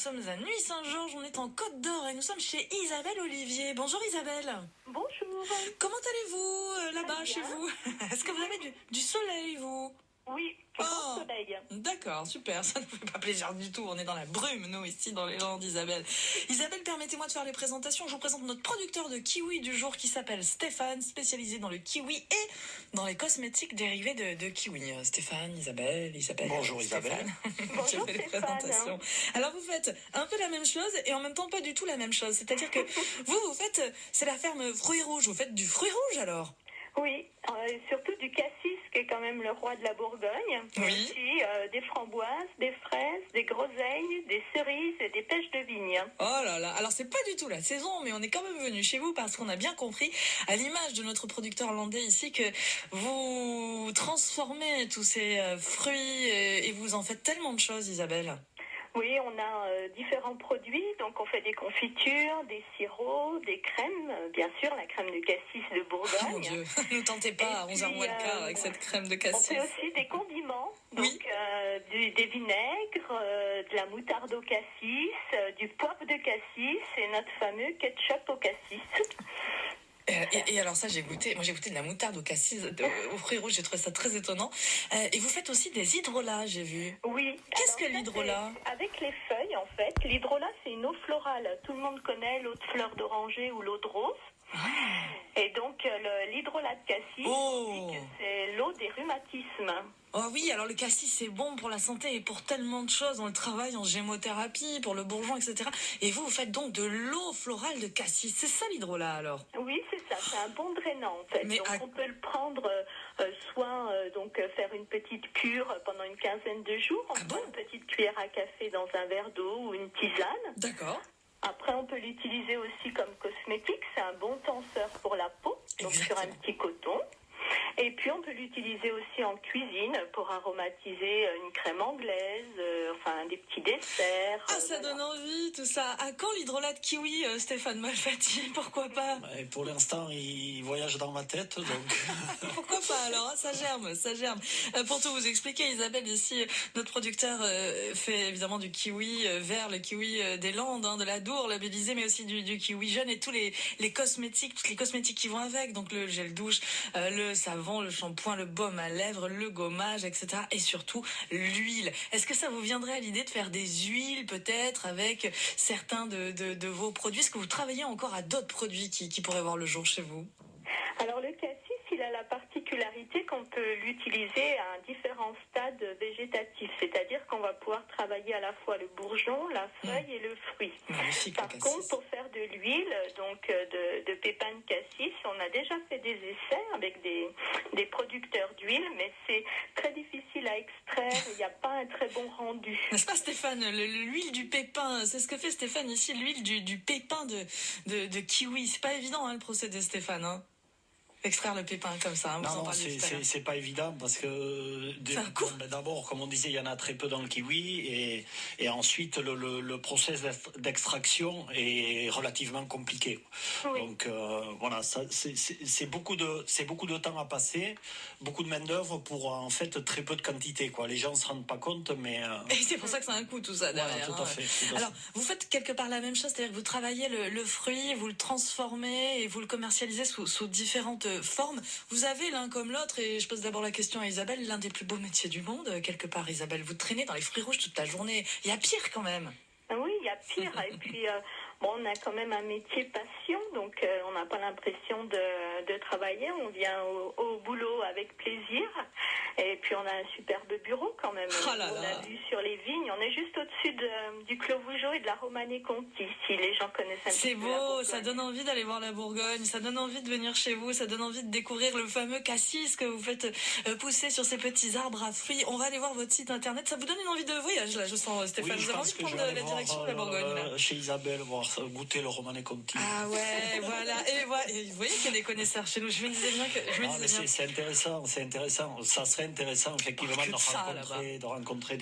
Nous sommes à Nuit-Saint-Georges, on est en Côte d'Or et nous sommes chez Isabelle Olivier. Bonjour Isabelle. Bonjour. Comment allez-vous là-bas Très chez bien. vous? Est-ce que vous avez du soleil vous? Oui, je pense soleil. D'accord, super, ça ne nous fait pas plaisir du tout, on est dans la brume, nous, ici, dans les Landes d'Isabelle. Isabelle, permettez-moi de faire les présentations. Je vous présente notre producteur de kiwi du jour qui s'appelle Stéphane, spécialisé dans le kiwi et dans les cosmétiques dérivés de kiwi. Stéphane, Isabelle, il s'appelle Bonjour Isabelle. Bonjour les Stéphane. présentations. Alors vous faites un peu la même chose et en même temps pas du tout la même chose. C'est-à-dire que vous faites, c'est la ferme Fruits Rouges, vous faites du fruit rouge alors? Oui, surtout du cassis qui est quand même le roi de la Bourgogne. Oui. Mais aussi des framboises, des fraises, des groseilles, des cerises et des pêches de vigne. Oh là là, alors c'est pas du tout la saison, mais on est quand même venu chez vous parce qu'on a bien compris, à l'image de notre producteur landais ici, que vous transformez tous ces fruits et vous en faites tellement de choses, Isabelle. Oui, on a différents produits, donc on fait des confitures, des sirops, des crèmes, bien sûr, la crème de cassis de Bourgogne. Oh mon Dieu, ne tentez pas à 11h moins le quart avec cette crème de On cassis. fait aussi des condiments, donc Oui. des vinaigres, de la moutarde au cassis, du poivre de cassis et notre fameux ketchup au cassis. Et alors ça j'ai goûté de la moutarde au cassis, aux fruits rouges, j'ai trouvé ça très étonnant. Et vous faites aussi des hydrolats, j'ai vu. Oui. Qu'est-ce que ça, l'hydrolat? c'est avec les feuilles en fait. L'hydrolat c'est une eau florale. Tout le monde connaît l'eau de fleur d'oranger ou l'eau de rose. Et donc l'hydrolat de cassis, on dit que c'est l'eau des rhumatismes. Oh oui, alors le cassis c'est bon pour la santé et pour tellement de choses. On le travaille en gémothérapie, pour le bourgeon, etc. Et vous faites donc de l'eau florale de cassis. C'est ça l'hydrolat alors? Oui, c'est ça. C'est un bon drainant en fait. Mais donc on peut le prendre soit faire une petite cure pendant une quinzaine de jours. On prend une petite cuillère à café dans un verre d'eau ou une tisane. D'accord. Après, on peut l'utiliser aussi comme cosmétique. C'est un bon tenseur pour la peau, donc sur un petit coton. Et puis, on peut l'utiliser aussi en cuisine pour aromatiser une crème anglaise, des petits desserts. Ah, ça donne envie, tout ça. À quand l'hydrolat de kiwi, Stéphane Malfatti? Pourquoi pas? Et pour l'instant, il voyage dans ma tête, donc... Pourquoi pas alors? Ça germe, ça germe. Pour tout vous expliquer, Isabelle, ici, notre producteur fait évidemment du kiwi vert, le kiwi des Landes, de la Dour, labellisé, mais aussi du kiwi jeune et tous les cosmétiques, toutes les cosmétiques qui vont avec, donc le gel douche, le savon, le shampoing, le baume à lèvres, le gommage, etc. Et surtout, l'huile. Est-ce que ça vous viendrait à l'idée de faire des huiles, peut-être, avec certains de vos produits? Est-ce que vous travaillez encore à d'autres produits qui pourraient voir le jour chez vous? Alors, le cassis, il a la particularité qu'on peut l'utiliser à différents stades végétatifs. C'est-à-dire qu'on va pouvoir travailler à la fois le bourgeon, la feuille et le fruit. Magnifique, Par contre, pour faire de l'huile, donc de pépins de cassis, on a déjà fait des essais avec des producteurs d'huile, mais c'est très difficile à extraire. Il n'y a pas un très bon rendu. N'est-ce pas, Stéphane? L'huile du pépin, c'est ce que fait Stéphane ici, l'huile du pépin de kiwi. C'est pas évident, le procédé, Stéphane, extraire le pépin comme ça. Non, c'est pas évident parce que d'abord, comme on disait, il y en a très peu dans le kiwi et ensuite le process d'extraction est relativement compliqué. Oui. Donc voilà, ça c'est beaucoup de temps à passer, beaucoup de main d'œuvre pour en fait très peu de quantité quoi. Les gens se rendent pas compte, mais et c'est pour ça que ça a un coût tout ça derrière. Voilà, tout à fait. Alors vous faites quelque part la même chose, c'est-à-dire que vous travaillez le fruit, vous le transformez et vous le commercialisez sous différentes formes. Vous avez l'un comme l'autre, et je pose d'abord la question à Isabelle, l'un des plus beaux métiers du monde, quelque part, Isabelle. Vous traînez dans les fruits rouges toute la journée. Il y a pire quand même. Oui, il y a pire. Et puis, on a quand même un métier passion, donc on n'a pas l'impression de travailler. On vient au boulot avec plaisir. Et puis, on a un superbe bureau quand même. Oh là on là. a vu sur les vignes. On est juste au-dessus du Clos Vougeot et de la Romanée-Conti, si les gens connaissent un C'est petit peu la beau, Bourgogne. ça donne envie d'aller voir la Bourgogne, ça donne envie de venir chez vous, ça donne envie de découvrir le fameux cassis que vous faites pousser sur ces petits arbres à fruits. On va aller voir votre site internet, ça vous donne une envie de voyage là, je sens, Stéphane. oui, Vous je avez pense envie de que je prendre vais aller la direction de la Bourgogne là. chez Isabelle voir goûter le Romanée Conti. Ah ouais, voilà. Et vous voyez qu'il y a des connaisseurs chez nous. Je me disais bien que... C'est intéressant, c'est intéressant. Ça serait intéressant, effectivement, de rencontrer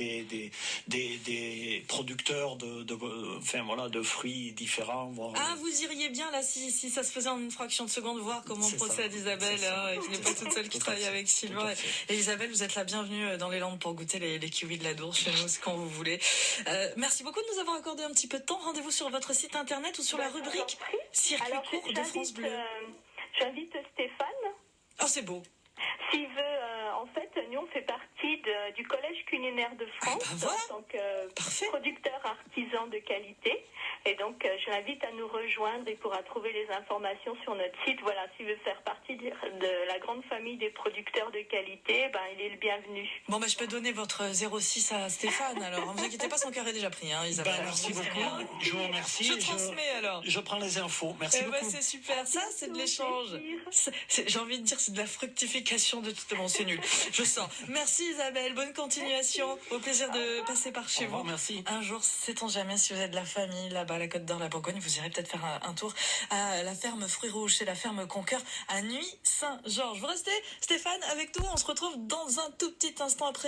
des producteurs de fruits différents. Vous iriez bien, là, si ça se faisait en une fraction de seconde, voir comment procède Isabelle, et qu'il n'est pas toute seule qui travaille avec Sylvain. Et Isabelle, vous êtes la bienvenue dans les Landes pour goûter les kiwis de la Dour chez nous, quand vous voulez. Merci beaucoup de nous avoir accordé un petit peu de temps. Rendez-vous sur votre site internet ou sur la rubrique Circuit court de France Bleu. J'invite Stéphane. Oh, c'est beau. S'il veut, en fait, nous on fait partie du Collège culinaire de France en tant que producteur artisan de qualité. Et donc, je l'invite à nous rejoindre. Il pourra trouver les informations sur notre site. Voilà, s'il veut faire partie de la grande famille des producteurs de qualité, il est le bienvenu. Bon, je peux donner votre 06 à Stéphane, alors. Ne vous inquiétez pas, son carré est déjà pris, Isabelle. Merci beaucoup. Je vous remercie. Je transmets, alors. Je prends les infos. Merci beaucoup. C'est super. Ça, c'est de l'échange. J'ai envie de dire, c'est de la fructification de tout. Bon, c'est nul. Je sens. Merci Isabelle. Bonne continuation. Au plaisir de passer par chez vous. Merci. Un jour, sait-on jamais, si vous êtes de la famille là-bas à la Côte d'Or, la Bourgogne, vous irez peut-être faire un tour à la ferme Fruits Rouges, chez la ferme Conqueur à Nuits Saint-Georges. Vous restez, Stéphane, avec nous. On se retrouve dans un tout petit instant après.